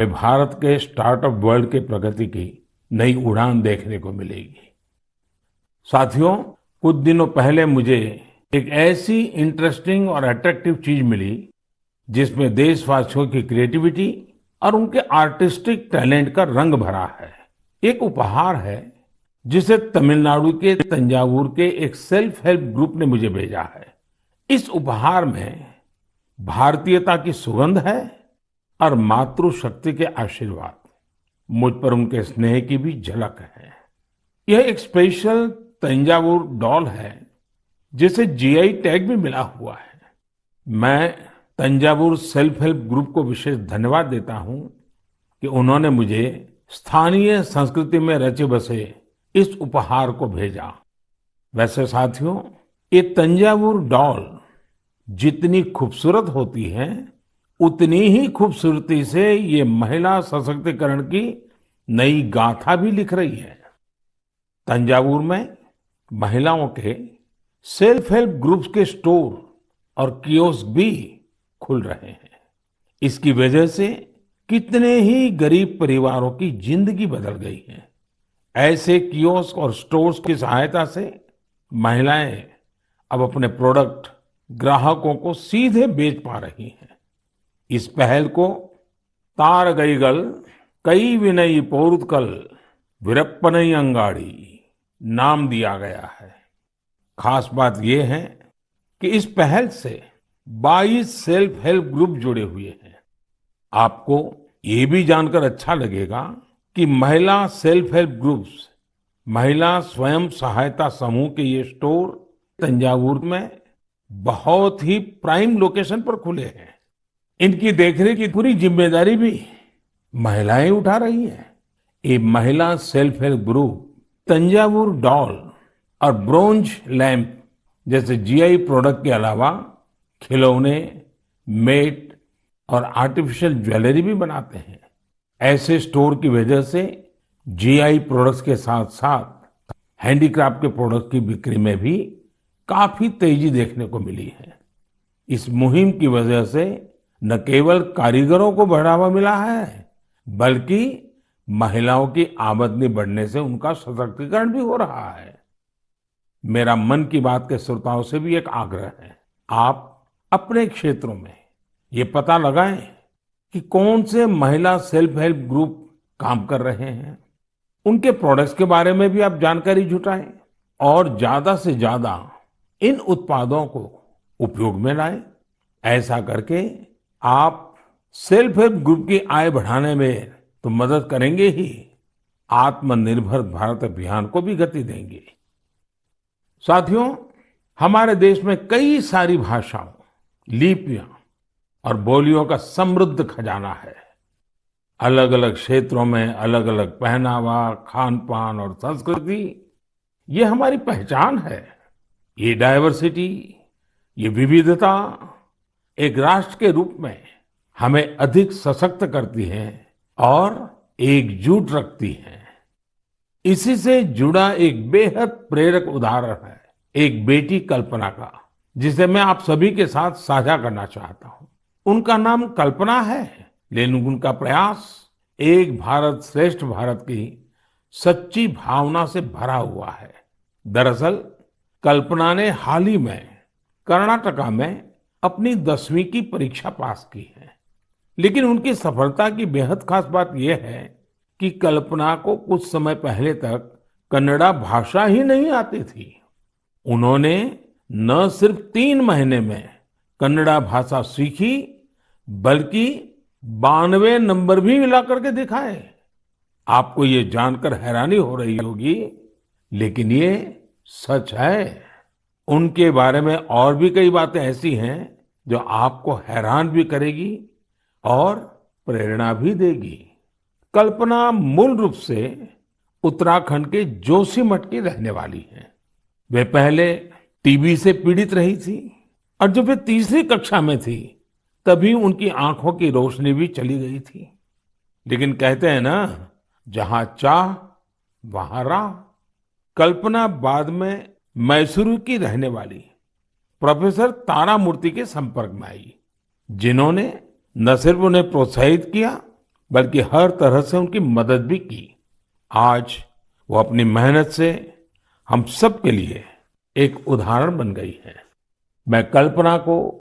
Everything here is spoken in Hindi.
में भारत के स्टार्टअप वर्ल्ड के प्रगति की नई उड़ान देखने को मिलेगी। साथियों, कुछ दिनों पहले मुझे एक ऐसी इंटरेस्टिंग और अट्रैक्टिव चीज मिली जिसमें देशवासियों की क्रिएटिविटी और उनके आर्टिस्टिक टैलेंट का रंग भरा है। एक उपहार है जिसे तमिलनाडु के तंजावुर के एक सेल्फ हेल्प ग्रुप ने मुझे भेजा है। इस उपहार में भारतीयता की सुगंध है और मातृशक्ति के आशीर्वाद। मुझ पर उनके स्नेह की भी झलक है। यह एक स्पेशल तंजावुर डॉल है जिसे जीआई टैग भी मिला हुआ है। मैं तंजावुर सेल्फ हेल्प ग्रुप को विशेष धन्यवाद देता हूं कि उन्होंने मुझे स्थानीय संस्कृति में रचे बसे इस उपहार को भेजा। वैसे साथियों, ये तंजावुर डॉल जितनी खूबसूरत होती है, उतनी ही खूबसूरती से ये महिला सशक्तिकरण की नई गाथा भी लिख रही है। तंजावुर में महिलाओं के सेल्फ हेल्प ग्रुप्स के स्टोर और कियोस्क भी खुल रहे हैं। इसकी वजह से कितने ही गरीब परिवारों की जिंदगी बदल गई है। ऐसे कियोस्क और स्टोर्स की सहायता से महिलाएं अब अपने प्रोडक्ट ग्राहकों को सीधे बेच पा रही हैं। इस पहल को तारगईगल कई विनयी पोरुत्कल विरप्पनई अंगाड़ी नाम दिया गया है। खास बात यह है कि इस पहल से 22 सेल्फ हेल्प ग्रुप जुड़े हुए हैं। आपको ये भी जानकर अच्छा लगेगा कि महिला सेल्फ हेल्प ग्रुप्स, महिला स्वयं सहायता समूह के ये स्टोर तंजावुर में बहुत ही प्राइम लोकेशन पर खुले हैं। इनकी देखरेख की पूरी जिम्मेदारी भी महिलाएं उठा रही हैं। ये महिला self help group Thanjavur doll और ब्रोंज लैंप जैसे जीआई प्रोडक्ट के अलावा खिलौने, मेट और आर्टिफिशियल ज्वेलरी भी बनाते हैं। ऐसे स्टोर की वजह से जीआई प्रोडक्ट्स के साथ साथ हैंडीक्राफ्ट के प्रोडक्ट की बिक्री में भी काफी तेजी देखने को मिली है। इस मुहिम की वजह से न केवल कारीगरों को बढ़ावा मिला है, बल्कि महिलाओं की आमदनी बढ़ने से उनका सशक्तिकरण भी हो रहा है। मेरा मन की बात के श्रोताओं से भी एक आग्रह है, आप अपने क्षेत्रों में ये पता लगाएं कि कौन से महिला सेल्फ हेल्प ग्रुप काम कर रहे हैं। उनके प्रोडक्ट्स के बारे में भी आप जानकारी जुटाएं और ज्यादा से ज्यादा इन उत्पादों को उपयोग में लाएं। ऐसा करके आप सेल्फ हेल्प ग्रुप की आय बढ़ाने में तो मदद करेंगे ही, आत्मनिर्भर भारत अभियान को भी गति देंगे। साथियों, हमारे देश में कई सारी भाषाओं, लिपियां और बोलियों का समृद्ध खजाना है। अलग अलग क्षेत्रों में अलग अलग पहनावा, खान पान और संस्कृति, ये हमारी पहचान है। ये डाइवर्सिटी, ये विविधता एक राष्ट्र के रूप में हमें अधिक सशक्त करती है और एकजुट रखती है। इसी से जुड़ा एक बेहद प्रेरक उदाहरण है एक बेटी कल्पना का, जिसे मैं आप सभी के साथ साझा करना चाहता हूं। उनका नाम कल्पना है, लेकिन उनका प्रयास एक भारत श्रेष्ठ भारत की सच्ची भावना से भरा हुआ है। दरअसल कल्पना ने हाल ही में कर्नाटका में अपनी 10वीं की परीक्षा पास की है। लेकिन उनकी सफलता की बेहद खास बात यह है कि कल्पना को कुछ समय पहले तक कन्नड़ा भाषा ही नहीं आती थी। उन्होंने न सिर्फ 3 महीने में कन्नड़ा भाषा सीखी, बल्कि 92 नंबर भी मिला करके दिखाए। आपको ये जानकर हैरानी हो रही होगी, लेकिन ये सच है। उनके बारे में और भी कई बातें ऐसी हैं जो आपको हैरान भी करेगी और प्रेरणा भी देगी। कल्पना मूल रूप से उत्तराखंड के जोशीमठ की रहने वाली है। वे पहले टीबी से पीड़ित रही थी और जब वे तीसरी कक्षा में थी, तभी उनकी आंखों की रोशनी भी चली गई थी। लेकिन कहते हैं ना, जहां चाह वहां राह। कल्पना बाद में मैसूरू की रहने वाली प्रोफेसर तारामूर्ति के संपर्क में आई, जिन्होंने न सिर्फ उन्हें प्रोत्साहित किया, बल्कि हर तरह से उनकी मदद भी की। आज वो अपनी मेहनत से हम सब के लिए एक उदाहरण बन गई है। मैं कल्पना को